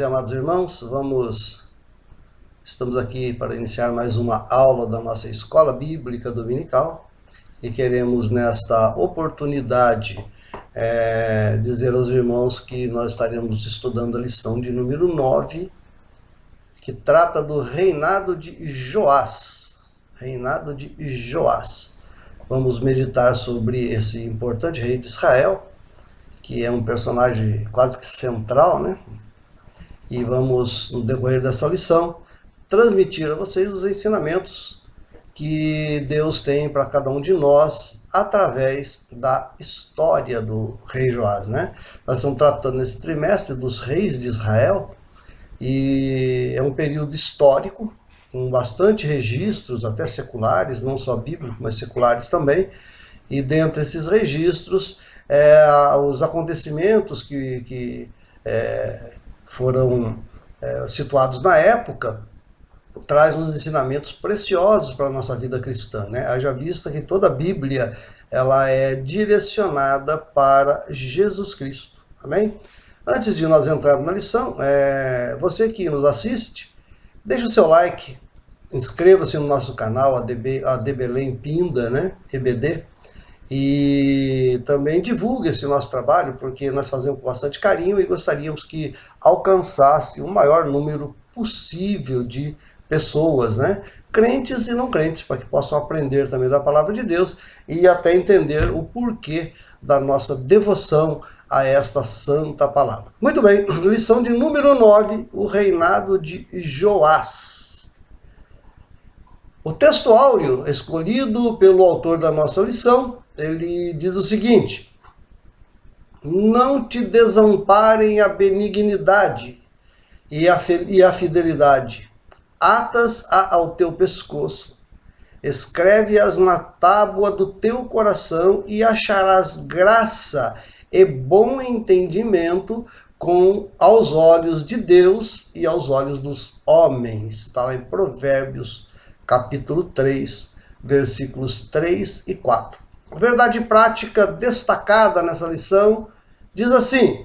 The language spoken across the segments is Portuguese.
e amados irmãos, estamos aqui para iniciar mais uma aula da nossa Escola Bíblica Dominical e queremos nesta oportunidade dizer aos irmãos que nós estaremos estudando a lição de número 9, que trata do reinado de Joás. Reinado de Joás. Vamos meditar sobre esse importante rei de Israel, que é um personagem quase que central, né? E vamos, no decorrer dessa lição, transmitir a vocês os ensinamentos que Deus tem para cada um de nós através da história do rei Joás, né? Nós estamos tratando nesse trimestre dos reis de Israel e é um período histórico com bastante registros, até seculares, não só bíblicos, mas seculares também. E dentre esses registros, os acontecimentos que foram situados na época, traz uns ensinamentos preciosos para a nossa vida cristã, né? Haja vista que toda a Bíblia ela é direcionada para Jesus Cristo, amém? Antes de nós entrarmos na lição, você que nos assiste, deixa o seu like, inscreva-se no nosso canal, AD Belém Pinda, né? EBD, e também divulgue esse nosso trabalho, porque nós fazemos com bastante carinho e gostaríamos que alcançasse o maior número possível de pessoas, né? Crentes e não crentes, para que possam aprender também da palavra de Deus e até entender o porquê da nossa devoção a esta santa palavra. Muito bem, lição de número 9, o reinado de Joás. O texto áureo escolhido pelo autor da nossa lição, ele diz o seguinte: não te desamparem a benignidade e a fidelidade, atas-a ao teu pescoço, escreve-as na tábua do teu coração e acharás graça e bom entendimento aos olhos de Deus e aos olhos dos homens. Está lá em Provérbios, capítulo 3, versículos 3 e 4. Verdade prática destacada nessa lição diz assim: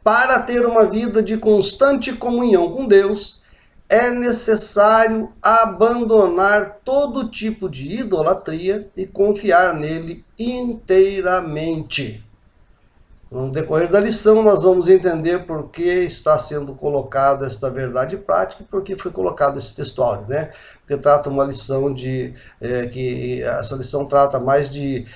para ter uma vida de constante comunhão com Deus, é necessário abandonar todo tipo de idolatria e confiar nele inteiramente. No decorrer da lição, nós vamos entender por que está sendo colocada esta verdade prática e por que foi colocado esse texto áureo, né? Porque trata uma lição que essa lição trata mais de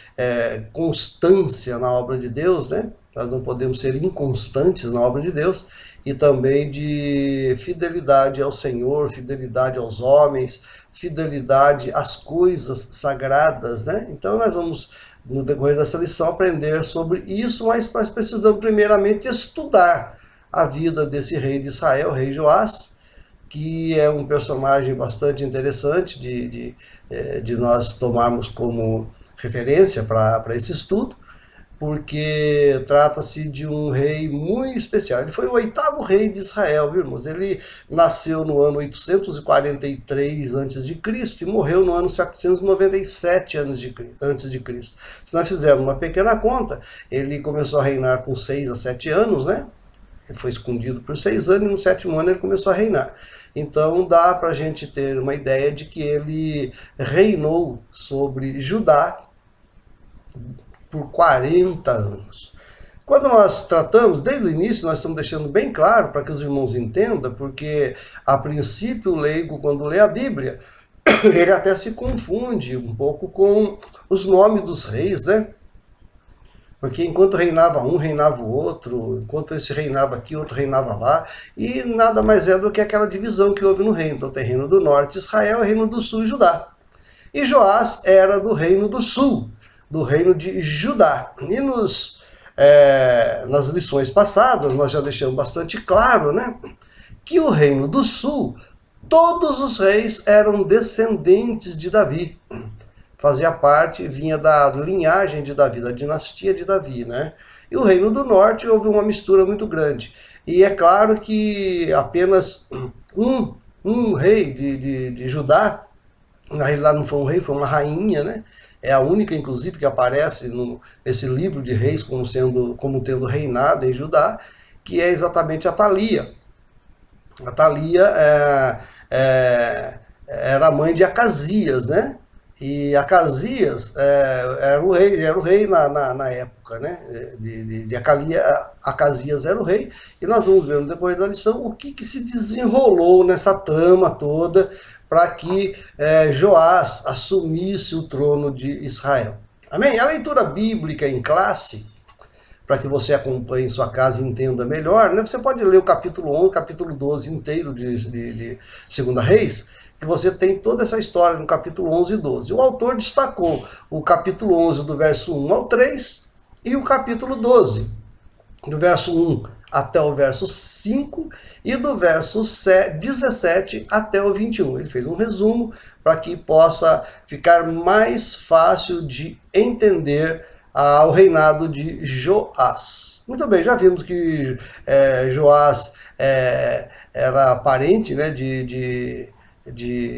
constância na obra de Deus, né? Nós não podemos ser inconstantes na obra de Deus, e também de fidelidade ao Senhor, fidelidade aos homens, fidelidade às coisas sagradas, né? Então nós vamos, no decorrer dessa lição, aprender sobre isso, mas nós precisamos primeiramente estudar a vida desse rei de Israel, o rei Joás, que é um personagem bastante interessante de nós tomarmos como referência para esse estudo, porque trata-se de um rei muito especial. Ele foi o 8º rei de Israel, viu, irmãos? Ele nasceu no ano 843 a.C. e morreu no ano 797 a.C. Se nós fizermos uma pequena conta, ele começou a reinar com 6 a 7 anos, né? Ele foi escondido por 6 anos e no 7º ano ele começou a reinar. Então dá para a gente ter uma ideia de que ele reinou sobre Judá por 40 anos. Quando nós tratamos, desde o início, nós estamos deixando bem claro para que os irmãos entendam, porque a princípio o leigo, quando lê a Bíblia, ele até se confunde um pouco com os nomes dos reis, né? Porque enquanto reinava um, reinava o outro, enquanto esse reinava aqui, outro reinava lá, e nada mais é do que aquela divisão que houve no reino. Então tem reino do norte, Israel, e reino do sul, Judá. E Joás era do reino do sul, do reino de Judá. E nas lições passadas nós já deixamos bastante claro, né, que o reino do sul, todos os reis eram descendentes de Davi. Fazia parte, vinha da linhagem de Davi, da dinastia de Davi, né? E o reino do norte houve uma mistura muito grande. E é claro que apenas um rei de Judá, na realidade não foi um rei, foi uma rainha, né? É a única, inclusive, que aparece nesse livro de reis como tendo reinado em Judá. que é exatamente Atalia. Atalia era mãe de Acasias, né? E Acasias era o rei na época, né? Acasias era o rei, e nós vamos ver no decorrer da lição o que se desenrolou nessa trama toda para que Joás assumisse o trono de Israel. Amém? A leitura bíblica em classe, para que você acompanhe em sua casa e entenda melhor, né? Você pode ler o capítulo 11, capítulo 12 inteiro de 2 Reis, que você tem toda essa história no capítulo 11 e 12. O autor destacou o capítulo 11 do verso 1 ao 3 e o capítulo 12, do verso 1 até o verso 5 e do verso 17 até o 21. Ele fez um resumo para que possa ficar mais fácil de entender ao reinado de Joás. Muito bem, já vimos que Joás era parente, né, de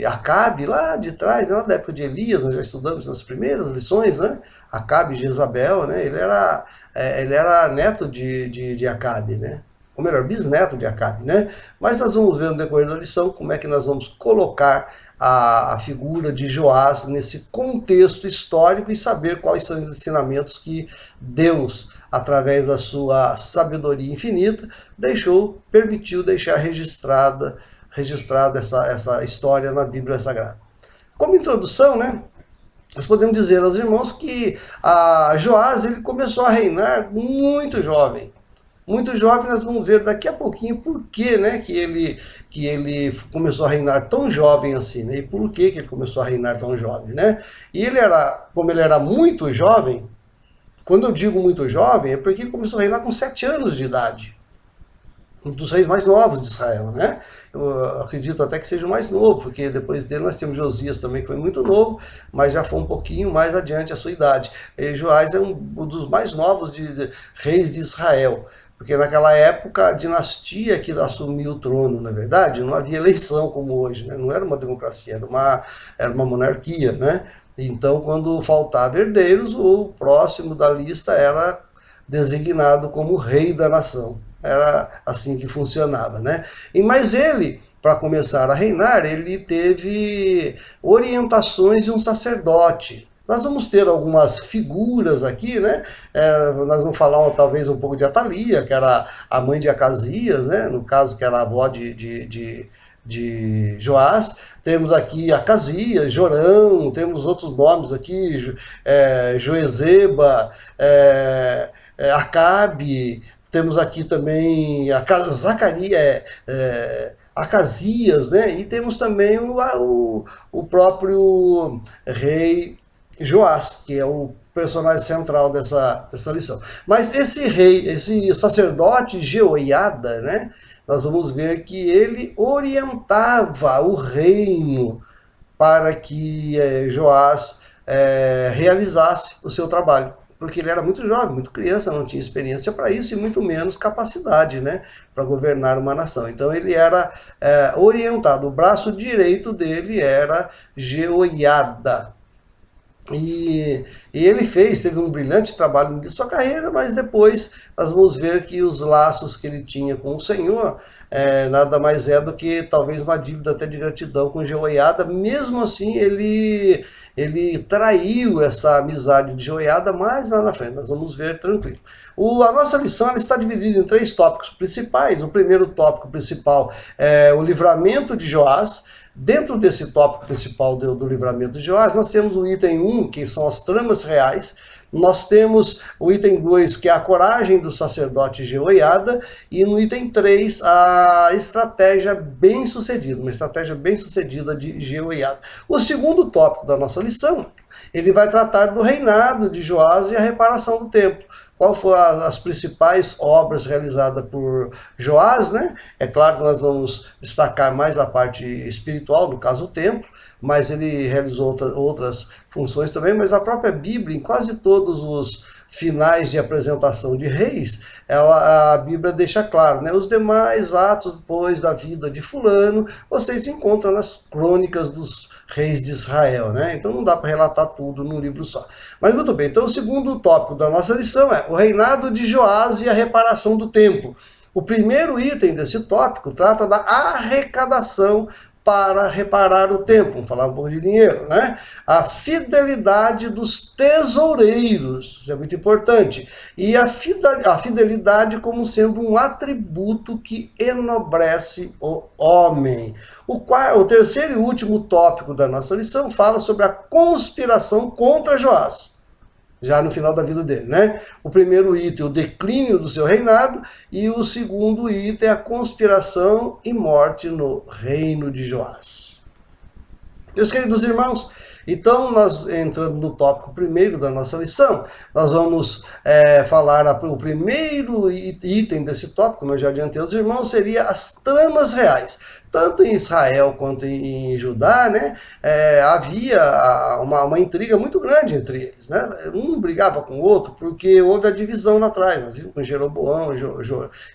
Acabe, lá de trás, lá da época de Elias, nós já estudamos nas primeiras lições, né? Acabe e Jezabel, né? Ele era neto de Acabe, né? Ou melhor, bisneto de Acabe, né? Mas nós vamos ver no decorrer da lição como é que nós vamos colocar a figura de Joás nesse contexto histórico e saber quais são os ensinamentos que Deus, através da sua sabedoria infinita, permitiu deixar registrada essa história na Bíblia Sagrada. Como introdução, né, nós podemos dizer aos irmãos que Joás ele começou a reinar muito jovem. Muito jovem, nós vamos ver daqui a pouquinho por que, né, que ele começou a reinar tão jovem assim, né, e por que ele começou a reinar tão jovem, né? E como ele era muito jovem, quando eu digo muito jovem, é porque ele começou a reinar com 7 anos de idade. Um dos reis mais novos de Israel, né? Eu acredito até que seja o mais novo, porque depois dele nós temos Josias também, que foi muito novo, mas já foi um pouquinho mais adiante a sua idade. E Joás é um dos mais novos de reis de Israel, porque naquela época a dinastia que assumiu o trono, na verdade, não havia eleição como hoje, né? Não era uma democracia, era uma monarquia, né? Então, quando faltava herdeiros, o próximo da lista era designado como rei da nação. Era assim que funcionava, né? Mas ele, para começar a reinar, ele teve orientações de um sacerdote. Nós vamos ter algumas figuras aqui, né? Nós vamos falar talvez um pouco de Atalia, que era a mãe de Acasias, né? No caso, que era a avó de Joás. Temos aqui Acasias, Jorão, temos outros nomes aqui, Joezeba, Acabe. Temos aqui também Acasias, né? E temos também o próprio rei Joás, que é o personagem central dessa lição. Mas esse sacerdote Jeoiada, né? Nós vamos ver que ele orientava o reino para que Joás realizasse o seu trabalho. Porque ele era muito jovem, muito criança, não tinha experiência para isso e muito menos capacidade, né, para governar uma nação. Então ele era orientado, o braço direito dele era Jeoiada. E ele teve um brilhante trabalho de sua carreira, mas depois nós vamos ver que os laços que ele tinha com o Senhor nada mais é do que talvez uma dívida até de gratidão com Jeoiada. Mesmo assim, ele traiu essa amizade de Jeoiada, mas lá na frente nós vamos ver tranquilo. A nossa lição ela está dividida em 3 tópicos principais. O primeiro tópico principal é o livramento de Joás. Dentro desse tópico principal do livramento de Joás, nós temos o item 1, que são as tramas reais. Nós temos o item 2, que é a coragem do sacerdote Jeoiada, e no item 3, a estratégia bem-sucedida, uma estratégia bem-sucedida de Jeoiada. O segundo tópico da nossa lição, ele vai tratar do reinado de Joás e a reparação do templo. Qual foram as principais obras realizadas por Joás, né? É claro que nós vamos destacar mais a parte espiritual, no caso o templo, mas ele realizou outras funções também, mas a própria Bíblia, em quase todos os finais de apresentação de reis, a Bíblia deixa claro, né? Os demais atos depois da vida de fulano, vocês encontram nas crônicas dos reis de Israel, né? Então não dá para relatar tudo num livro só. Mas muito bem, então o segundo tópico da nossa lição é o reinado de Joás e a reparação do templo. O primeiro item desse tópico trata da arrecadação para reparar o templo, vamos falar um pouco de dinheiro, né? A fidelidade dos tesoureiros, isso é muito importante, e a fidelidade como sendo um atributo que enobrece o homem. O terceiro e último tópico da nossa lição fala sobre a conspiração contra Joás, já no final da vida dele, né? O primeiro item, o declínio do seu reinado, e o segundo item, a conspiração e morte no reino de Joás. Meus queridos irmãos, então nós entramos no tópico primeiro da nossa lição. Nós vamos falar, o primeiro item desse tópico, como eu já adiantei aos irmãos, seria as tramas reais. Tanto em Israel quanto em Judá, né, havia uma intriga muito grande entre eles, né? Um brigava com o outro porque houve a divisão lá atrás, nós vimos com Jeroboão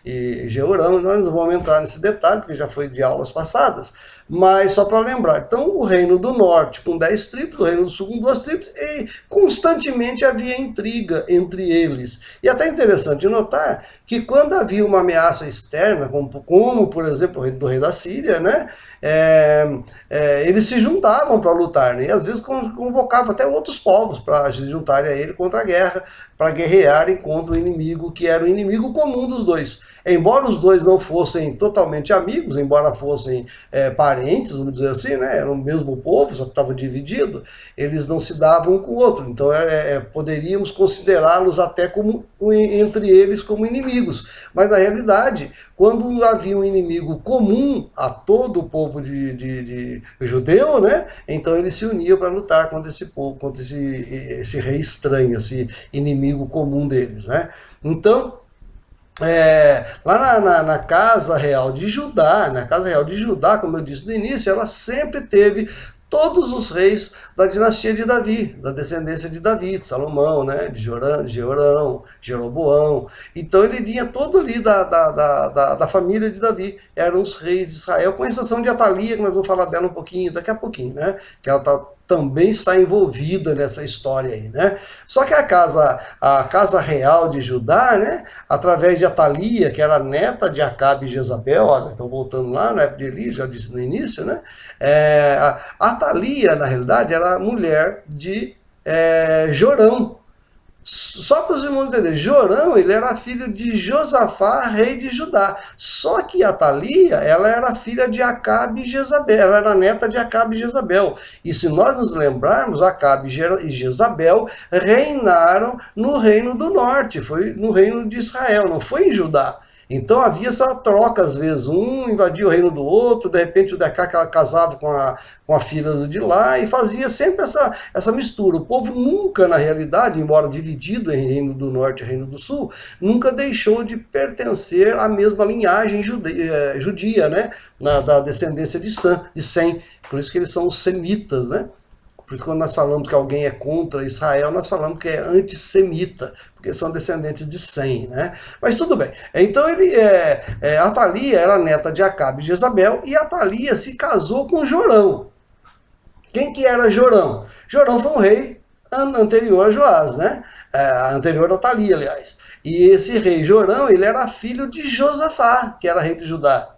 e Jeorão. Nós não vamos entrar nesse detalhe porque já foi de aulas passadas, mas só para lembrar. Então o reino do norte com 10 tribos, o reino do sul com 2 tribos, e constantemente havia intriga entre eles. E até interessante notar que quando havia uma ameaça externa, como por exemplo o do rei da Síria, né, eles se juntavam para lutar, né, e às vezes convocavam até outros povos para se juntarem a ele contra a guerra, para guerrearem contra o inimigo que era o inimigo comum dos dois. Embora os dois não fossem totalmente amigos, embora fossem parentes, vamos dizer assim, né, eram o mesmo povo, só que estavam divididos, eles não se davam um com o outro. Então poderíamos considerá-los até como, entre eles, como inimigos. Mas na realidade, quando havia um inimigo comum a todo o povo de judeu, né, então eles se uniam para lutar contra esse povo, contra esse rei estranho, esse inimigo comum deles, né? Então, lá na casa real de Judá, como eu disse no início, ela sempre teve todos os reis da dinastia de Davi, da descendência de Davi, de Salomão, né, de Jeorão, Jeroboão. Então ele vinha todo ali da família de Davi, eram os reis de Israel, com exceção de Atalia, que nós vamos falar dela um pouquinho, daqui a pouquinho, né, que ela também está envolvida nessa história aí, né? Só que a casa real de Judá, né, através de Atalia, que era neta de Acabe e Jezabel, olha, então voltando lá na época de Eli, já disse no início, né, a Atalia, na realidade, era mulher de Jorão. Só para os irmãos entenderem, Jorão, ele era filho de Josafá, rei de Judá. Só que Atalia, ela era filha de Acabe e Jezabel, ela era neta de Acabe e Jezabel. E se nós nos lembrarmos, Acabe e Jezabel reinaram no reino do norte, foi no reino de Israel, não foi em Judá. Então havia essa troca, às vezes, um invadia o reino do outro, de repente o de cá casava com a filha do de lá, e fazia sempre essa mistura. O povo nunca, na realidade, embora dividido em reino do norte e reino do sul, nunca deixou de pertencer à mesma linhagem judia, né? Da descendência de Sem. Por isso que eles são os semitas, né? Por isso, quando nós falamos que alguém é contra Israel, nós falamos que é antissemita, porque são descendentes de Sem, né? Mas tudo bem. Então, Atalia era neta de Acabe e Jezabel, e Atalia se casou com Jorão. Quem que era Jorão? Jorão foi um rei anterior a Joás, né? Anterior a Atalia, aliás. E esse rei Jorão, ele era filho de Josafá, que era rei de Judá.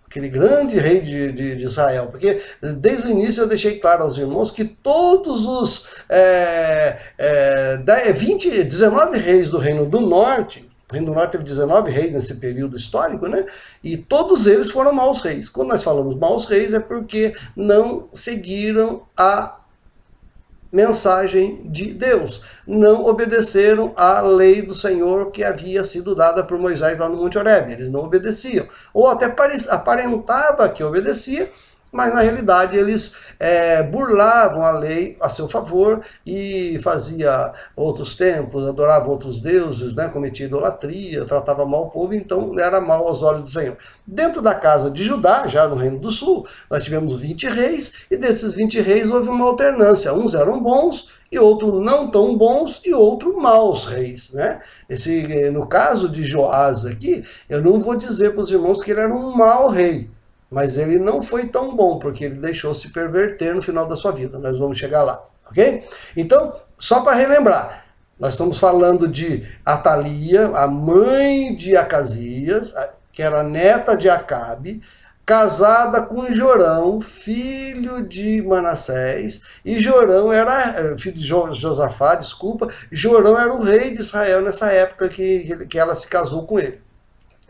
Aquele grande rei de Israel, porque desde o início eu deixei claro aos irmãos que todos os 19 reis do Reino do Norte, o Reino do Norte teve 19 reis nesse período histórico, né? E todos eles foram maus reis. Quando nós falamos maus reis é porque não seguiram a mensagem de Deus, não obedeceram à lei do Senhor que havia sido dada por Moisés lá no Monte Horebe. Eles não obedeciam, ou até aparentava que obedecia, mas na realidade eles burlavam a lei a seu favor e fazia outros templos, adoravam outros deuses, né, cometia idolatria, tratava mal o povo, então era mal aos olhos do Senhor. Dentro da casa de Judá, já no Reino do Sul, nós tivemos 20 reis, e desses 20 reis houve uma alternância. Uns eram bons, e outros não tão bons, e outros maus reis, né? No caso de Joás aqui, eu não vou dizer para os irmãos que ele era um mau rei, mas ele não foi tão bom, porque ele deixou se perverter no final da sua vida. Nós vamos chegar lá, ok? Então, só para relembrar, Nós estamos falando de Atalia, a mãe de Acasias, que era neta de Acabe, casada com Jorão, filho de Manassés, e Jorão era, filho de Josafá, desculpa, Jorão era o rei de Israel nessa época que ela se casou com ele.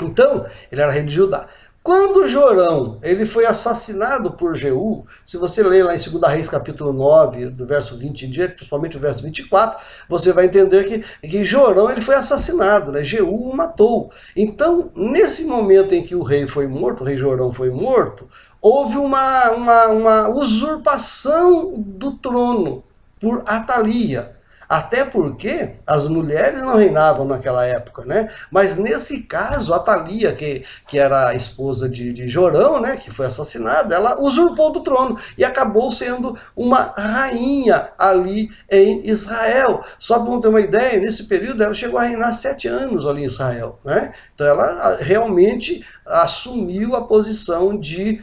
Então, ele era rei de Judá. Quando Jorão ele foi assassinado por Jeú, se você ler lá em 2 Reis capítulo 9, do verso 20 em diante, principalmente o verso 24, você vai entender que Jorão ele foi assassinado, né? Jeú o matou. Então, nesse momento em que o rei foi morto, o rei Jorão foi morto, houve uma usurpação do trono por Atalia. Até porque as mulheres não reinavam naquela época, né? Mas nesse caso, a Atalia, que era a esposa de Jorão, né, que foi assassinada, ela usurpou do trono e acabou sendo uma rainha ali em Israel. Só para ter uma ideia, nesse período ela chegou a reinar 7 anos ali em Israel, né? Então ela realmente assumiu a posição de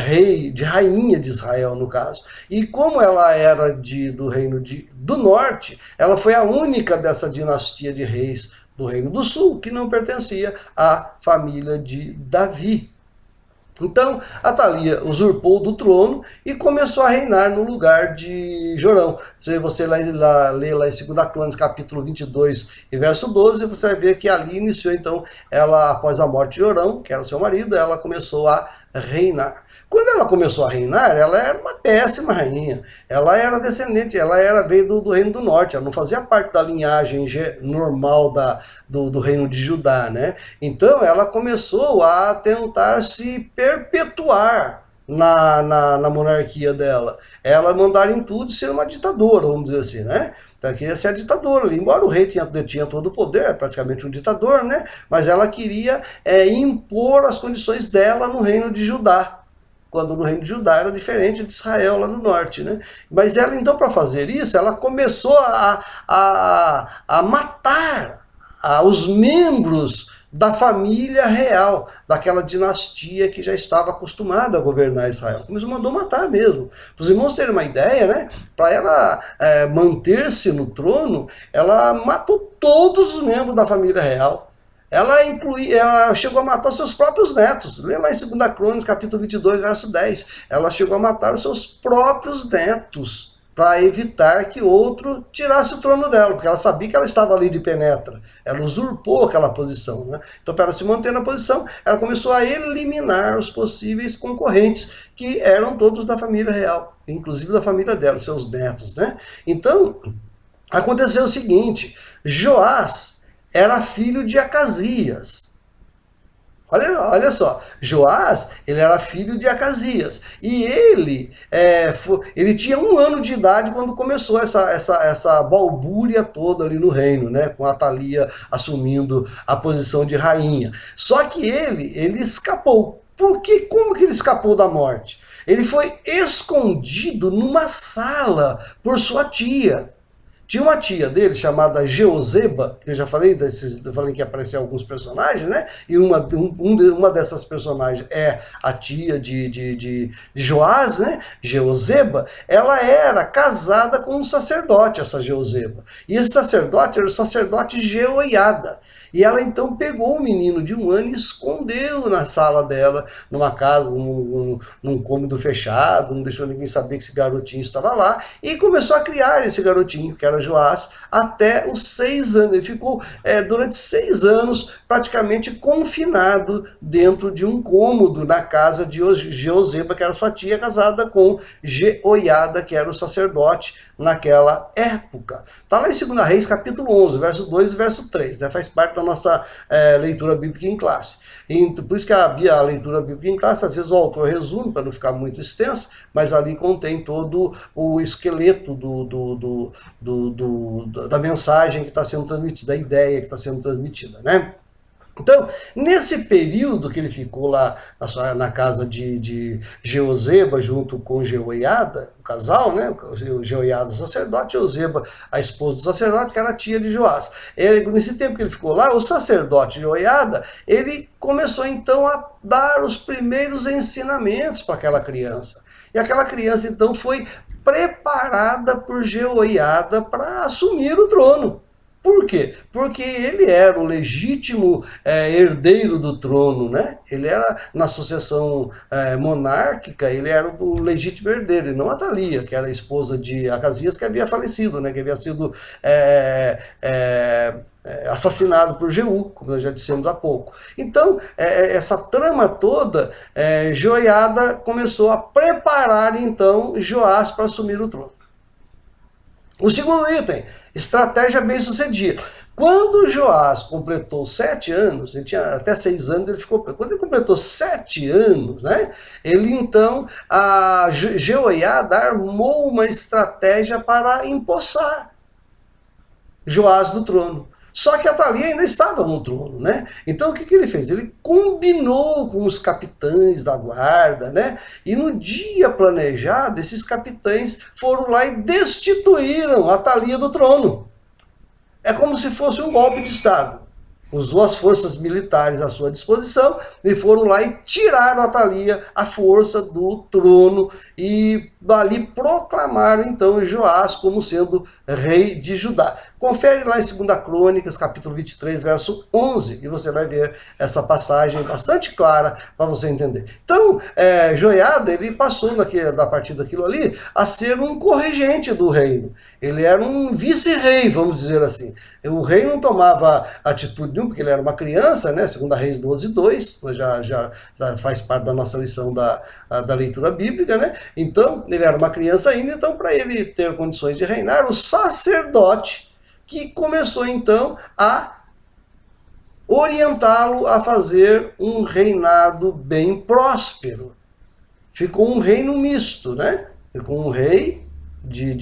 rei, de rainha de Israel, no caso. E como ela era do reino do norte, ela foi a única dessa dinastia de reis do reino do sul que não pertencia à família de Davi. Então, Atalia usurpou do trono e começou a reinar no lugar de Jorão. Se você lê lá em 2 Crônicas, capítulo 22 e verso 12, você vai ver que ali iniciou, então, ela, após a morte de Jorão, que era seu marido, ela começou a reinar. Quando ela começou a reinar, ela era uma péssima rainha. Ela era descendente, veio do reino do norte, ela não fazia parte da linhagem normal do reino de Judá, né? Então ela começou a tentar se perpetuar na monarquia dela. Ela mandar em tudo ser uma ditadora, vamos dizer assim, né? Ela queria ser a ditadora, embora o rei tinha todo o poder, praticamente um ditador, né? Mas ela queria impor as condições dela no reino de Judá, quando no reino de Judá era diferente de Israel lá no norte, né? Mas ela, então, para fazer isso, ela começou a matar os membros da família real, daquela dinastia que já estava acostumada a governar Israel. Começou, mandou matar mesmo. Para os irmãos terem uma ideia, né? Para ela manter-se no trono, ela matou todos os membros da família real. Ela chegou a matar os seus próprios netos. Lê lá em 2 Crônicas, capítulo 22, verso 10. Ela chegou a matar os seus próprios netos para evitar que outro tirasse o trono dela, porque ela sabia que ela estava ali de penetra. Ela usurpou aquela posição, né? Então, para ela se manter na posição, ela começou a eliminar os possíveis concorrentes, que eram todos da família real, inclusive da família dela, seus netos, né? Então, aconteceu o seguinte: Joás era filho de Acasias. Olha só, Joás, ele era filho de Acasias. E ele tinha 1 ano de idade quando começou essa balbúria toda ali no reino, né? Com a Atalia assumindo a posição de rainha. Só que ele escapou. Por quê? Como que ele escapou da morte? Ele foi escondido numa sala por sua tia. Tinha uma tia dele chamada Jeoseba, que eu já falei, eu falei que apareciam alguns personagens, né? E uma dessas personagens é a tia de Joás, né? Jeoseba. Ela era casada com um sacerdote, essa Jeoseba. E esse sacerdote era o sacerdote Jeoiada. E ela então pegou o menino de 1 ano e escondeu na sala dela, numa casa, num cômodo fechado, não deixou ninguém saber que esse garotinho estava lá, e começou a criar esse garotinho, que era Joás, até os 6 anos. Ele ficou durante 6 anos praticamente confinado dentro de um cômodo na casa de Jeoseba, que era sua tia, casada com Jeoiada, que era o sacerdote naquela época. Está lá em 2 Reis, capítulo 11, verso 2 e verso 3, né? Faz parte da nossa leitura bíblica em classe. E por isso que a leitura bíblica em classe, às vezes o autor resume, para não ficar muito extensa, mas ali contém todo o esqueleto da mensagem que está sendo transmitida, da ideia que está sendo transmitida, né? Então, nesse período que ele ficou lá na casa de Jeoseba, junto com Jeoiada, o casal, né? O Jeoiada, o sacerdote, Jeoseba, a esposa do sacerdote, que era a tia de Joás. Nesse tempo que ele ficou lá, o sacerdote Jeoiada, ele começou então a dar os primeiros ensinamentos para aquela criança. E aquela criança então foi preparada por Jeoiada para assumir o trono. Por quê? Porque ele era o legítimo herdeiro do trono, né? Ele era, na sucessão monárquica, ele era o legítimo herdeiro, e não Atalia, que era a esposa de Acasias, que havia falecido, né? Que havia sido assassinado por Jeú, como nós já dissemos há pouco. Então, essa trama toda, Joiada começou a preparar, então, Joás para assumir o trono. O segundo item, estratégia bem-sucedida. Quando Joás completou 7 anos, ele tinha até 6 anos, ele ficou. Quando ele completou 7 anos, né? Ele então, a Jeoiada armou uma estratégia para empossar Joás do trono. Só que Atalia ainda estava no trono, né? Então o que ele fez? Ele combinou com os capitães da guarda, né? E no dia planejado, esses capitães foram lá e destituíram Atalia do trono. É como se fosse um golpe de Estado. Usou as forças militares à sua disposição e foram lá e tiraram Atalia à força do trono e dali proclamaram então Joás como sendo rei de Judá. Confere lá em 2 Crônicas, capítulo 23, verso 11, e você vai ver essa passagem bastante clara para você entender. Então, Joiada, ele passou a partir daquilo ali a ser um corregente do reino. Ele era um vice-rei, vamos dizer assim. O rei não tomava atitude nenhuma, porque ele era uma criança, né? 2 Reis 12, 2, já faz parte da nossa lição da leitura bíblica, né? Então, ele era uma criança ainda, então para ele ter condições de reinar, o sacerdote que começou então a orientá-lo a fazer um reinado bem próspero. Ficou um reino misto, né? Ficou um rei de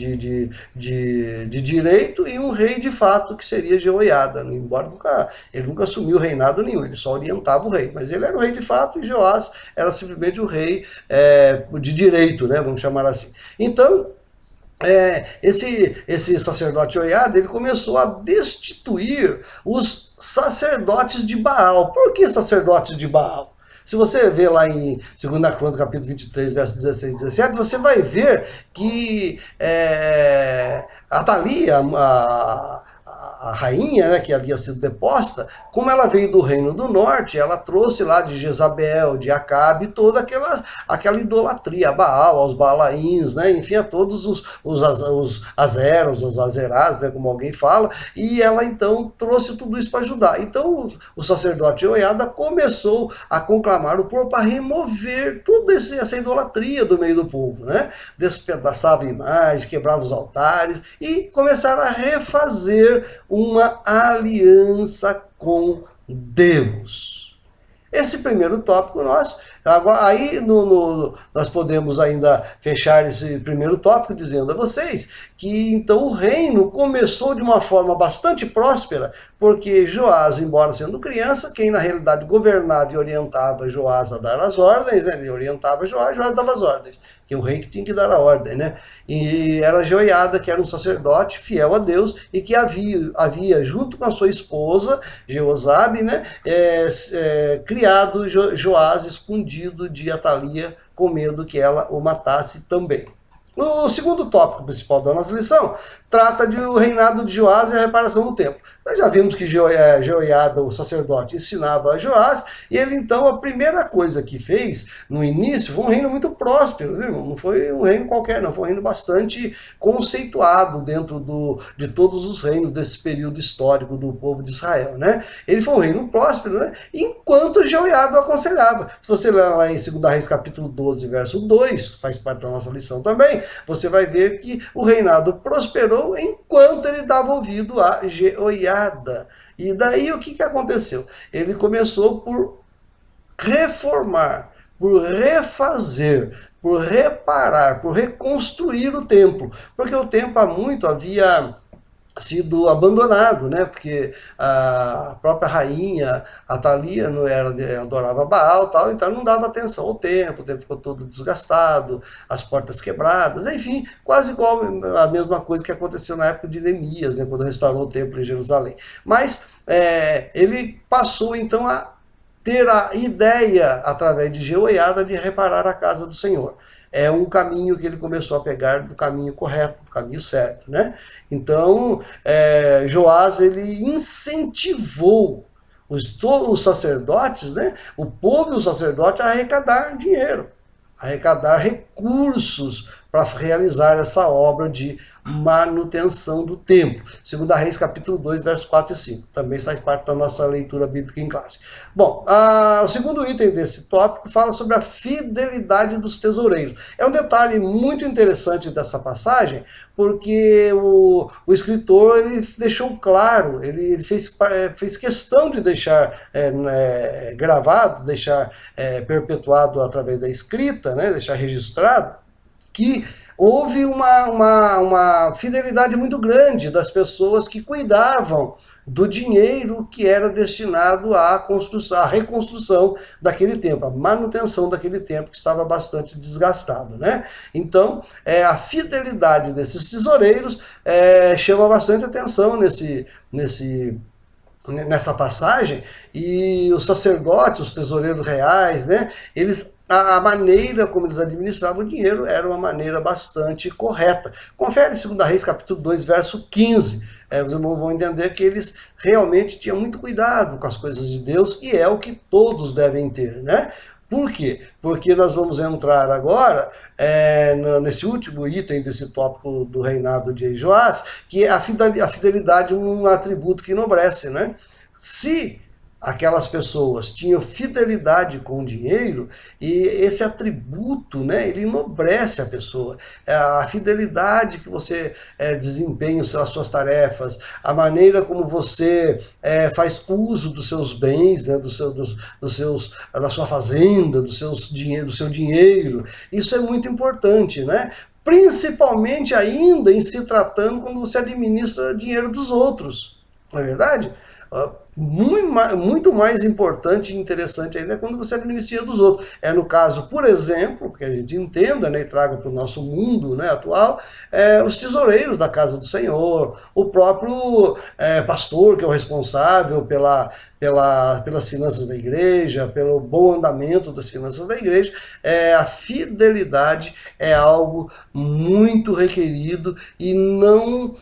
direito e um rei de fato, que seria Jeoiada, embora ele nunca assumiu reinado nenhum, ele só orientava o rei, mas ele era o rei de fato e Joás era simplesmente o rei de direito, né? Vamos chamar assim. Então, esse sacerdote Joiada, ele começou a destituir os sacerdotes de Baal. Por que sacerdotes de Baal? Se você ver lá em 2 Crônicas, capítulo 23, versos 16 e 17, você vai ver que Atalia, a rainha, né, que havia sido deposta, como ela veio do reino do norte, ela trouxe lá de Jezabel, de Acabe, toda aquela idolatria a Baal, aos Baalaíns, né, enfim, a todos os Azeros, os Azerás, né, como alguém fala, e ela então trouxe tudo isso para Judá. Então o sacerdote Joiada começou a conclamar o povo para remover toda essa idolatria do meio do povo, né, despedaçava a imagem, quebrava os altares e começaram a refazer uma aliança com Deus. Esse primeiro tópico nosso, agora, aí nós podemos ainda fechar esse primeiro tópico dizendo a vocês que então o reino começou de uma forma bastante próspera, porque Joás, embora sendo criança, quem na realidade governava e orientava Joás a dar as ordens, né? Ele orientava Joás dava as ordens, que é o rei que tinha que dar a ordem, né? E era Joiada, que era um sacerdote fiel a Deus e que havia junto com a sua esposa, Jeozabe, né? Criado Joás escondido de Atalia, com medo que ela o matasse também. O segundo tópico principal da nossa lição trata do reinado de Joás e a reparação do templo. Nós já vimos que Joiada, o sacerdote, ensinava a Joás, e ele então, a primeira coisa que fez no início foi um reino muito próspero, viu, irmão? Não foi um reino qualquer, não, foi um reino bastante conceituado dentro de todos os reinos desse período histórico do povo de Israel, né? Ele foi um reino próspero, né? Enquanto Joiada o aconselhava. Se você ler lá em 2 Reis capítulo 12, verso 2, faz parte da nossa lição também, você vai ver que o reinado prosperou enquanto ele dava ouvido a Jeoiada. E daí o que aconteceu? Ele começou por reformar, por refazer, por reparar, por reconstruir o templo. Porque o templo há muito havia sido abandonado, né? Porque a própria rainha Atalia adorava Baal, tal, então não dava atenção ao templo, o templo ficou todo desgastado, as portas quebradas, enfim, quase igual a mesma coisa que aconteceu na época de Neemias, né? Quando restaurou o templo em Jerusalém. Mas ele passou então a ter a ideia, através de Jeoiada, de reparar a casa do Senhor. é um caminho que ele começou a pegar do caminho correto, do caminho certo, né? Então, Joás, ele incentivou os sacerdotes, né? O povo e os sacerdotes a arrecadar dinheiro, arrecadar recursos para realizar essa obra de manutenção do templo. 2 Reis, capítulo 2, versos 4 e 5. Também faz parte da nossa leitura bíblica em classe. Bom, o segundo item desse tópico fala sobre a fidelidade dos tesoureiros. É um detalhe muito interessante dessa passagem, porque o escritor ele deixou claro, ele fez questão de deixar gravado, deixar perpetuado através da escrita, né, deixar registrado, que houve uma fidelidade muito grande das pessoas que cuidavam do dinheiro que era destinado à reconstrução daquele templo, à manutenção daquele templo que estava bastante desgastado, né? Então, a fidelidade desses tesoureiros chama bastante atenção nessa passagem, e os sacerdotes, os tesoureiros reais, né, a maneira como eles administravam o dinheiro era uma maneira bastante correta. Confere 2 Reis, capítulo 2, verso 15. Os irmãos vão entender que eles realmente tinham muito cuidado com as coisas de Deus, e é o que todos devem ter, né? Por quê? Porque nós vamos entrar agora nesse último item desse tópico do reinado de Joás, que é a fidelidade, um atributo que enobrece, né? Se aquelas pessoas tinham fidelidade com o dinheiro, e esse atributo, né, ele enobrece a pessoa. A fidelidade que você desempenha as suas tarefas, a maneira como você faz uso dos seus bens, né, da sua fazenda, do seu dinheiro, isso é muito importante, né? Principalmente ainda em se tratando quando você administra dinheiro dos outros, não é verdade? Muito mais importante e interessante ainda é quando você administra dos outros. No caso, por exemplo, que a gente entenda, né, e traga para o nosso mundo, né, atual, os tesoureiros da casa do Senhor, o próprio pastor, que é o responsável pelas finanças da igreja, pelo bom andamento das finanças da igreja. A fidelidade é algo muito requerido, e não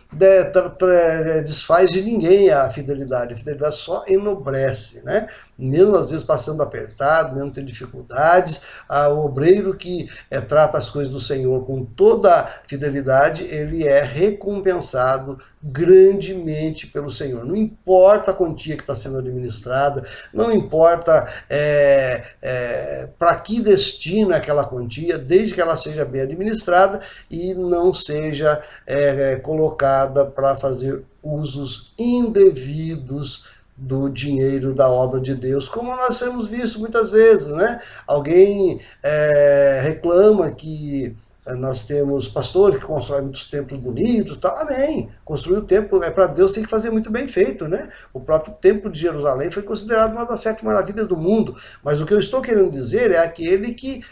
desfaz de ninguém a fidelidade. A fidelidade só enobrece, né? Mesmo às vezes passando apertado, mesmo tendo dificuldades, o obreiro que trata as coisas do Senhor com toda fidelidade, ele é recompensado grandemente pelo Senhor. Não importa a quantia que está sendo administrada, não importa para que destina aquela quantia, desde que ela seja bem administrada e não seja colocada para fazer usos indevidos do dinheiro da obra de Deus, como nós temos visto muitas vezes, né? Alguém reclama que nós temos pastores que constroem muitos templos bonitos, tá? Amém. Construir o templo para Deus, tem que fazer muito bem feito, né? O próprio templo de Jerusalém foi considerado uma das 7 maravilhas do mundo. Mas o que eu estou querendo dizer é aquele que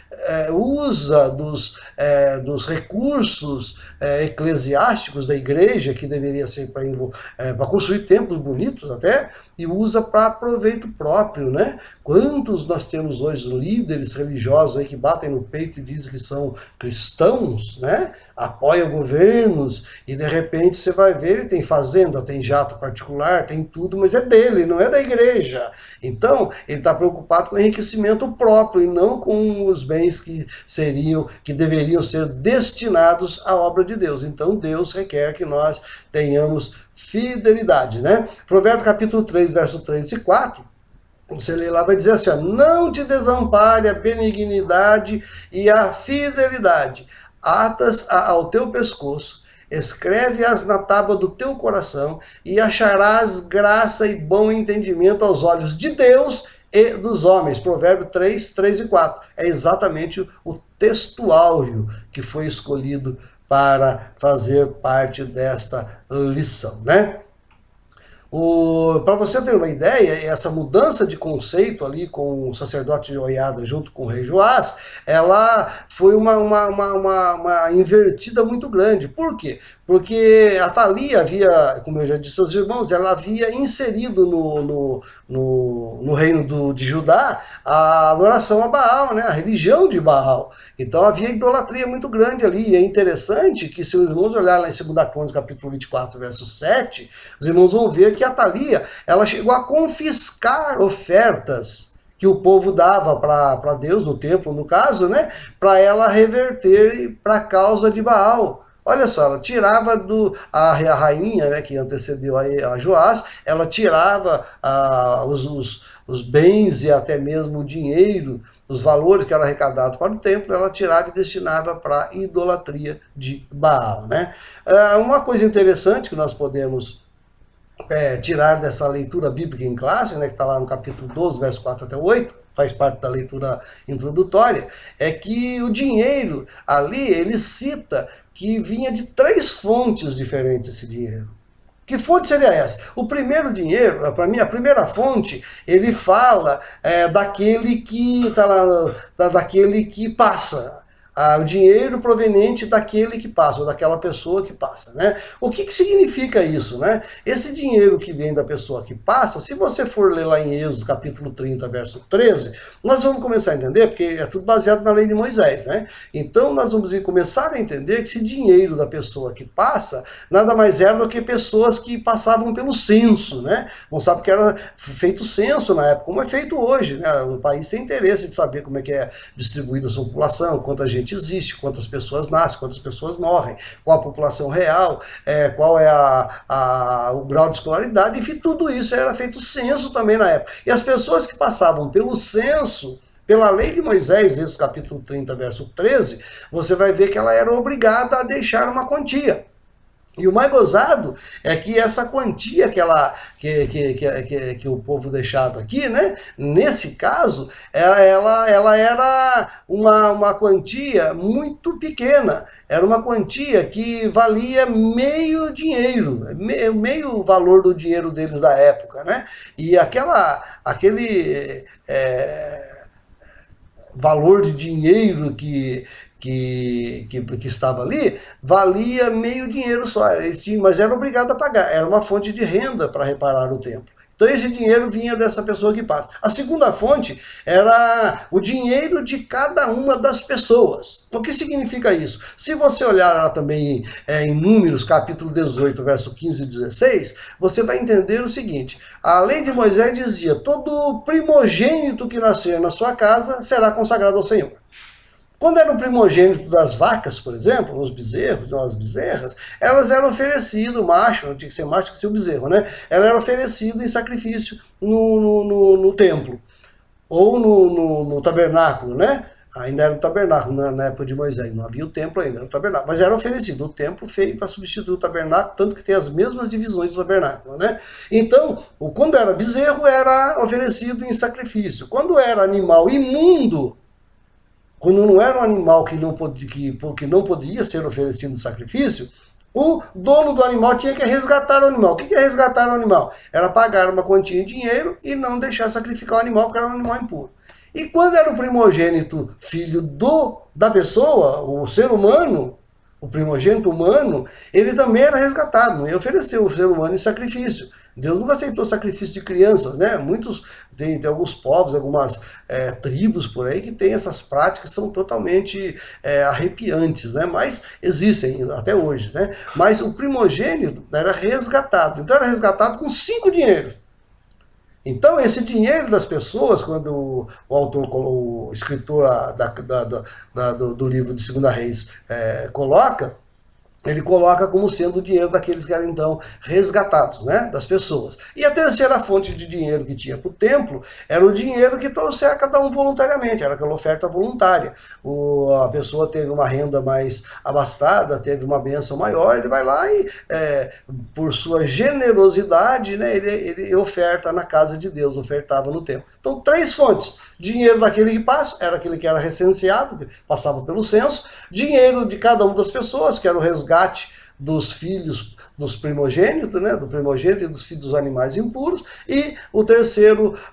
usa dos recursos eclesiásticos da igreja, que deveria ser para construir templos bonitos até, e usa para proveito próprio, né? Quantos nós temos hoje líderes religiosos aí que batem no peito e dizem que são cristãos, né? Apoiam governos, e de repente você vai ver, ele tem fazenda, tem jato particular, tem tudo, mas é dele, não é da igreja. Então, ele está preocupado com o enriquecimento próprio e não com os bens que deveriam ser destinados à obra de Deus. Então, Deus requer que nós tenhamos fidelidade, né? Provérbios capítulo 3, verso 3 e 4, você lê lá, vai dizer assim, ó, não te desampare a benignidade e a fidelidade, atas ao teu pescoço, escreve-as na tábua do teu coração, e acharás graça e bom entendimento aos olhos de Deus e dos homens. Provérbio 3, 3 e 4. É exatamente o textuário que foi escolhido para fazer parte desta lição, né? Para você ter uma ideia, essa mudança de conceito ali com o sacerdote Jeoiada junto com o rei Joás, ela foi uma invertida muito grande. Por quê? Porque a Thalia havia, como eu já disse aos irmãos, ela havia inserido no reino de Judá a adoração a Baal, né? A religião de Baal. Então havia idolatria muito grande ali. E é interessante que, se os irmãos olharem lá em 2 Crônicas, capítulo 24, verso 7, os irmãos vão ver que a Thalia, ela chegou a confiscar ofertas que o povo dava para Deus, no templo, no caso, né? Para ela reverter para a causa de Baal. Olha só, ela tirava a rainha, né, que antecedeu a Joás, ela tirava os bens e até mesmo o dinheiro, os valores que eram arrecadados para o templo, ela tirava e destinava para a idolatria de Baal, né? Uma coisa interessante que nós podemos tirar dessa leitura bíblica em classe, né, que está lá no capítulo 12, verso 4 até 8, faz parte da leitura introdutória, é que o dinheiro ali, ele cita que vinha de 3 fontes diferentes esse dinheiro. Que fonte seria essa? O primeiro dinheiro, para mim, a primeira fonte, ele fala daquele que tá lá, daquele que passa. O dinheiro proveniente daquele que passa, ou daquela pessoa que passa, né? O que significa isso, né? Esse dinheiro que vem da pessoa que passa, se você for ler lá em Êxodo, capítulo 30, verso 13, nós vamos começar a entender, porque é tudo baseado na lei de Moisés, né? Então nós vamos começar a entender que esse dinheiro da pessoa que passa, nada mais era do que pessoas que passavam pelo censo, né? Não sabe que era feito censo na época, como é feito hoje, né? O país tem interesse de saber como é que é distribuída a sua população, quanta gente existe, quantas pessoas nascem, quantas pessoas morrem, qual a população real, qual é o grau de escolaridade, enfim, tudo isso era feito censo também na época. E as pessoas que passavam pelo censo, pela lei de Moisés, Êxodo capítulo 30, verso 13, você vai ver que ela era obrigada a deixar uma quantia. E o mais gozado é que essa quantia que o povo deixava aqui, né? Nesse caso, ela era uma quantia muito pequena. Era uma quantia que valia meio dinheiro, meio valor do dinheiro deles da época, né? E aquele valor de dinheiro que estava ali, valia meio dinheiro só, mas era obrigado a pagar, era uma fonte de renda para reparar o templo. Então esse dinheiro vinha dessa pessoa que passa. A segunda fonte era o dinheiro de cada uma das pessoas. O que significa isso? Se você olhar lá também em Números, capítulo 18, verso 15 e 16, você vai entender o seguinte: a lei de Moisés dizia: todo primogênito que nascer na sua casa será consagrado ao Senhor. Quando era o primogênito das vacas, por exemplo, os bezerros, as bezerras, elas eram oferecidas, o macho, não tinha que ser macho, tinha que ser o bezerro, né? Ela era oferecida em sacrifício no templo, ou no tabernáculo, né? Ainda era o tabernáculo na época de Moisés, não havia o templo ainda, era o tabernáculo, mas era oferecido. O templo feito para substituir o tabernáculo, tanto que tem as mesmas divisões do tabernáculo, né? Então, quando era bezerro, era oferecido em sacrifício. Quando era animal imundo, quando não era um animal que não podia ser oferecido em sacrifício, o dono do animal tinha que resgatar o animal. O que é resgatar o animal? Era pagar uma quantia em dinheiro e não deixar sacrificar o animal, porque era um animal impuro. E quando era o primogênito filho da pessoa, o ser humano, o primogênito humano, ele também era resgatado, não ia oferecer o ser humano em sacrifício. Deus nunca aceitou sacrifício de crianças, né? Tem alguns povos, algumas tribos por aí que tem essas práticas que são totalmente arrepiantes, né? Mas existem até hoje, né? Mas o primogênito era resgatado, então era resgatado com 5 dinheiros. Então, esse dinheiro das pessoas, quando o escritor do livro de 2 Reis coloca, ele coloca como sendo o dinheiro daqueles que eram então resgatados, né, das pessoas. E a terceira fonte de dinheiro que tinha para o templo era o dinheiro que trouxer cada um voluntariamente, era aquela oferta voluntária. A pessoa teve uma renda mais abastada, teve uma bênção maior, ele vai lá e, por sua generosidade, né, ele oferta na casa de Deus, ofertava no templo. Então, 3 fontes. Dinheiro daquele que passa, era aquele que era recenseado, que passava pelo censo. Dinheiro de cada uma das pessoas, que era o resgate dos filhos dos primogênitos, né, do primogênito e dos filhos dos animais impuros, e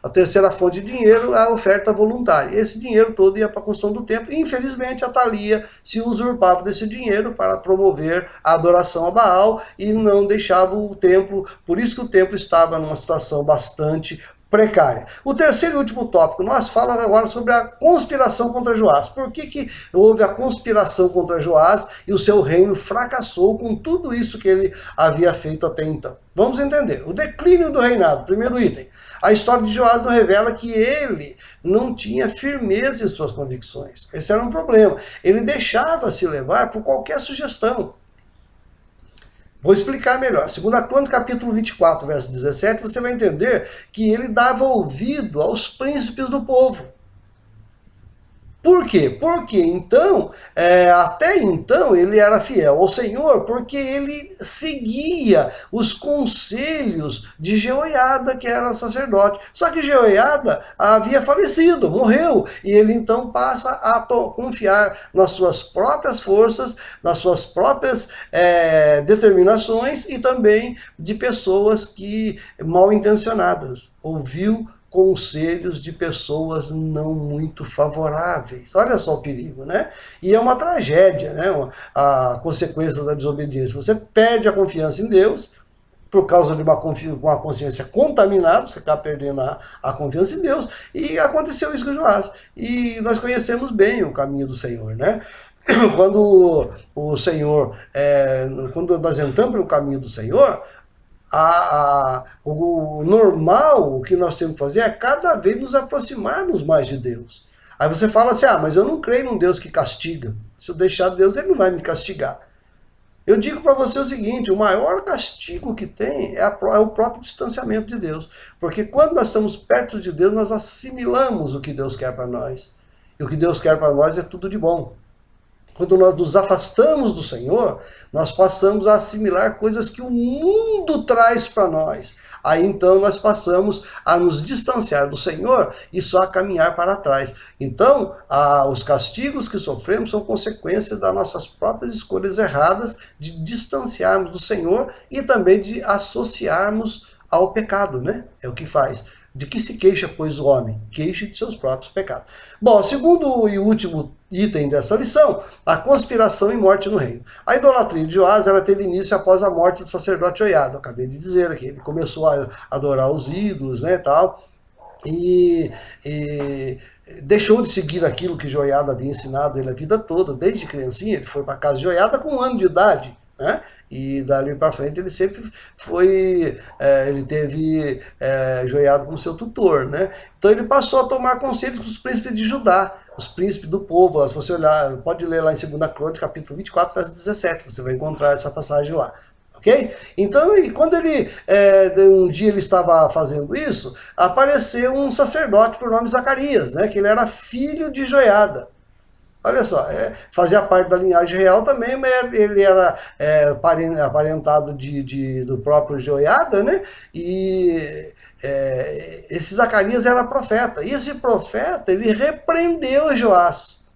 a terceira fonte de dinheiro, a oferta voluntária. Esse dinheiro todo ia para a construção do templo, e infelizmente a Thalia se usurpava desse dinheiro para promover a adoração a Baal e não deixava o templo, por isso que o templo estava numa situação bastante precária. O terceiro e último tópico, nós falamos agora sobre a conspiração contra Joás. Por que houve a conspiração contra Joás e o seu reino fracassou com tudo isso que ele havia feito até então? Vamos entender. O declínio do reinado, primeiro item. A história de Joás nos revela que ele não tinha firmeza em suas convicções. Esse era um problema. Ele deixava se levar por qualquer sugestão. Vou explicar melhor. Segundo a Crônica, capítulo 24, verso 17, você vai entender que ele dava ouvido aos príncipes do povo. Por quê? Porque então, até então, ele era fiel ao Senhor, porque ele seguia os conselhos de Jeoiada, que era sacerdote. Só que Jeoiada havia falecido, morreu, e ele então passa a confiar nas suas próprias forças, nas suas próprias determinações e também de pessoas que mal intencionadas. Ouviu conselhos de pessoas não muito favoráveis. Olha só o perigo, né? E é uma tragédia, né? A consequência da desobediência. Você perde a confiança em Deus por causa de uma consciência contaminada, você está perdendo a confiança em Deus, e aconteceu isso com Joás. E nós conhecemos bem o caminho do Senhor, né? Quando o Senhor, quando nós entramos pelo caminho do Senhor, o normal, o que nós temos que fazer é cada vez nos aproximarmos mais de Deus. Aí você fala assim, mas eu não creio num Deus que castiga. Se eu deixar Deus, ele não vai me castigar. Eu digo para você o seguinte, o maior castigo que tem é o próprio distanciamento de Deus. Porque quando nós estamos perto de Deus, nós assimilamos o que Deus quer para nós. E o que Deus quer para nós é tudo de bom. Quando nós nos afastamos do Senhor, nós passamos a assimilar coisas que o mundo traz para nós. Aí então nós passamos a nos distanciar do Senhor e só a caminhar para trás. Então, os castigos que sofremos são consequências das nossas próprias escolhas erradas de distanciarmos do Senhor e também de associarmos ao pecado, né? É o que faz. De que se queixa, pois, o homem? Queixe de seus próprios pecados. Bom, segundo e último item dessa lição, a conspiração e morte no reino. A idolatria de Joás, ela teve início após a morte do sacerdote Joiada. Eu acabei de dizer aqui, ele começou a adorar os ídolos, né, tal, e deixou de seguir aquilo que Joiada havia ensinado ele a vida toda, desde criancinha. Ele foi para a casa de Joiada com 1 ano de idade, né? E dali para frente ele sempre foi, ele teve Joiada como seu tutor, né? Então ele passou a tomar conselhos com os príncipes de Judá, os príncipes do povo. Se você olhar, pode ler lá em 2 Crônicas, capítulo 24, verso 17, você vai encontrar essa passagem lá. Ok? Então, e quando ele, um dia ele estava fazendo isso, apareceu um sacerdote por nome Zacarias, né? Que ele era filho de Joiada. Olha só, fazia parte da linhagem real também, mas ele era aparentado do próprio Joiada, né? E esse Zacarias era profeta. E esse profeta, ele repreendeu Joás.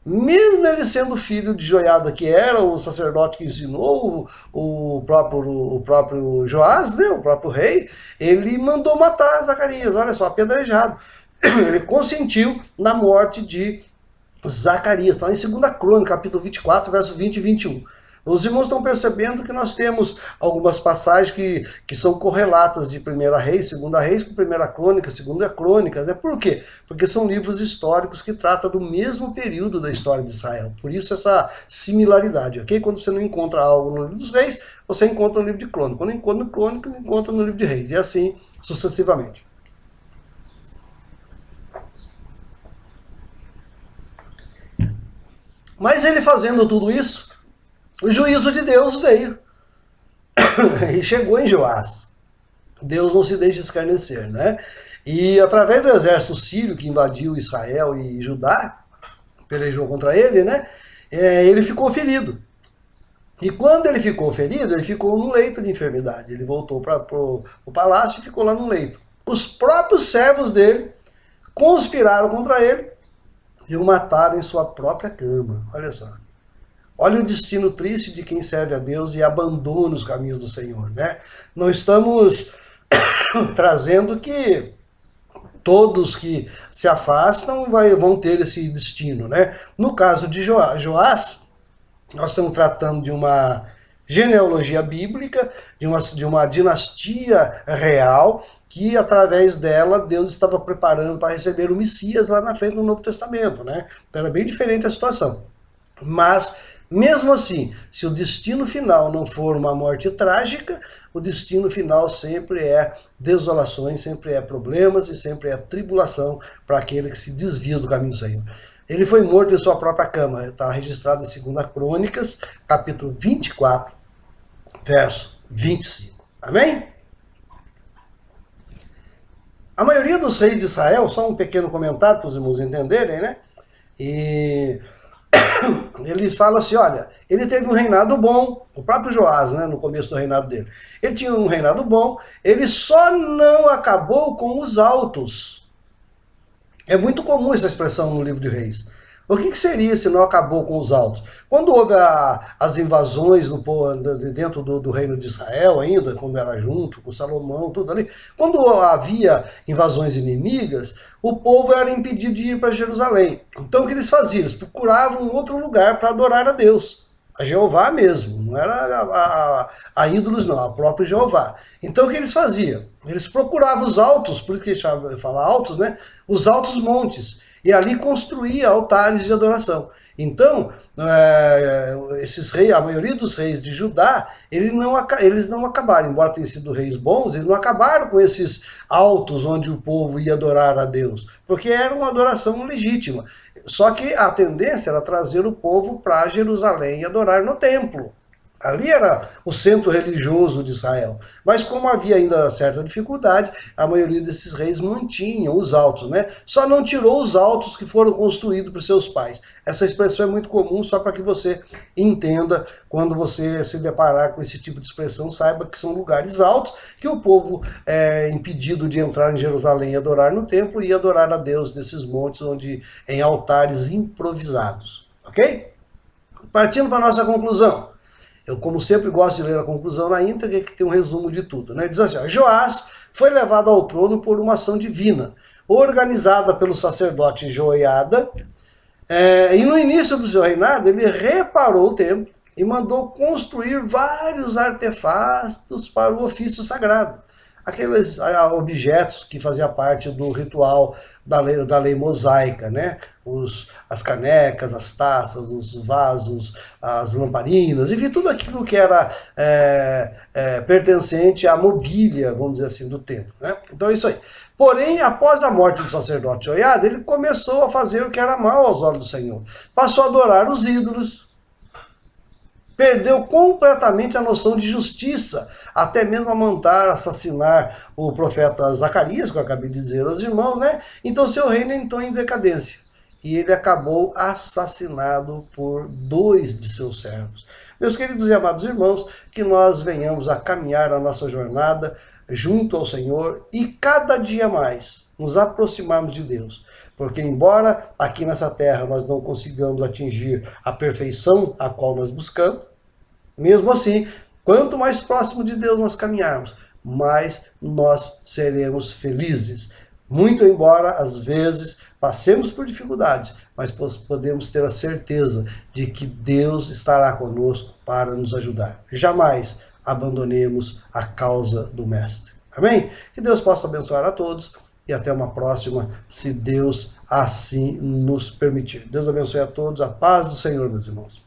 Mesmo ele sendo filho de Joiada, que era o sacerdote que ensinou o próprio Joás, né? O próprio rei, ele mandou matar Zacarias, olha só, apedrejado. Ele consentiu na morte de Zacarias, está em 2 Crônicas, capítulo 24, verso 20 e 21. Os irmãos estão percebendo que nós temos algumas passagens que são correlatas de 1 Reis, 2 Reis com 1 Crônica, 2 Crônicas. Né? Por quê? Porque são livros históricos que tratam do mesmo período da história de Israel. Por isso essa similaridade, ok? Quando você não encontra algo no livro dos Reis, você encontra no livro de Crônica. Quando encontra no Crônica, encontra no livro de Reis. E assim sucessivamente. Mas ele fazendo tudo isso, o juízo de Deus veio e chegou em Joás. Deus não se deixa escarnecer, né? E através do exército sírio que invadiu Israel e Judá, pelejou contra ele, né? Ele ficou ferido. E quando ele ficou ferido, ele ficou num leito de enfermidade. Ele voltou para o palácio e ficou lá no leito. Os próprios servos dele conspiraram contra ele e o mataram em sua própria cama. Olha só. Olha o destino triste de quem serve a Deus e abandona os caminhos do Senhor, né? Não estamos trazendo que todos que se afastam vão ter esse destino, né? No caso de Joás, nós estamos tratando de uma genealogia bíblica, de uma dinastia real, que através dela Deus estava preparando para receber o Messias lá na frente do Novo Testamento, né? Então era bem diferente a situação. Mas, mesmo assim, se o destino final não for uma morte trágica, o destino final sempre é desolações, sempre é problemas e sempre é tribulação para aquele que se desvia do caminho do Senhor. Ele foi morto em sua própria cama, está registrado em 2 Crônicas, capítulo 24, verso 25. Amém? A maioria dos reis de Israel, só um pequeno comentário para os irmãos entenderem, né? E eles falam assim, olha, ele teve um reinado bom, o próprio Joás, né, no começo do reinado dele. Ele tinha um reinado bom, ele só não acabou com os altos. É muito comum essa expressão no livro de Reis. O que seria se não acabou com os altos? Quando houve as invasões dentro do reino de Israel ainda, quando era junto com Salomão, tudo ali, quando havia invasões inimigas, o povo era impedido de ir para Jerusalém. Então o que eles faziam? Eles procuravam um outro lugar para adorar a Deus. A Jeová mesmo, não era a ídolos não, a própria Jeová. Então o que eles faziam? Eles procuravam os altos, por isso que fala altos, né? Os altos montes. E ali construía altares de adoração. Então, esses reis, a maioria dos reis de Judá, eles não acabaram, embora tenham sido reis bons, eles não acabaram com esses altos onde o povo ia adorar a Deus, porque era uma adoração legítima. Só que a tendência era trazer o povo para Jerusalém e adorar no templo. Ali era o centro religioso de Israel. Mas como havia ainda certa dificuldade, a maioria desses reis mantinham os altos, né? Só não tirou os altos que foram construídos por seus pais. Essa expressão é muito comum, só para que você entenda, quando você se deparar com esse tipo de expressão, saiba que são lugares altos, que o povo é impedido de entrar em Jerusalém e adorar no templo, e adorar a Deus nesses montes, em altares improvisados. Ok? Partindo para a nossa conclusão. Eu, como sempre, gosto de ler a conclusão na íntegra, que tem um resumo de tudo, né? Diz assim, ó, Joás foi levado ao trono por uma ação divina, organizada pelo sacerdote Joiada, e no início do seu reinado, ele reparou o templo e mandou construir vários artefatos para o ofício sagrado. Aqueles objetos que faziam parte do ritual da lei mosaica, né? As canecas, as taças, os vasos, as lamparinas, enfim, tudo aquilo que era pertencente à mobília, vamos dizer assim, do templo, né? Então é isso aí. Porém, após a morte do sacerdote Joiada, ele começou a fazer o que era mal aos olhos do Senhor. Passou a adorar os ídolos, perdeu completamente a noção de justiça, até mesmo a mandar assassinar o profeta Zacarias, que eu acabei de dizer aos irmãos, né? Então seu reino entrou em decadência. E ele acabou assassinado por 2 de seus servos. Meus queridos e amados irmãos, que nós venhamos a caminhar a nossa jornada junto ao Senhor e cada dia mais nos aproximarmos de Deus. Porque embora aqui nessa terra nós não consigamos atingir a perfeição a qual nós buscamos, mesmo assim, quanto mais próximo de Deus nós caminharmos, mais nós seremos felizes. Muito embora, às vezes, passemos por dificuldades, mas podemos ter a certeza de que Deus estará conosco para nos ajudar. Jamais abandonemos a causa do Mestre. Amém? Que Deus possa abençoar a todos e até uma próxima, se Deus assim nos permitir. Deus abençoe a todos, a paz do Senhor, meus irmãos.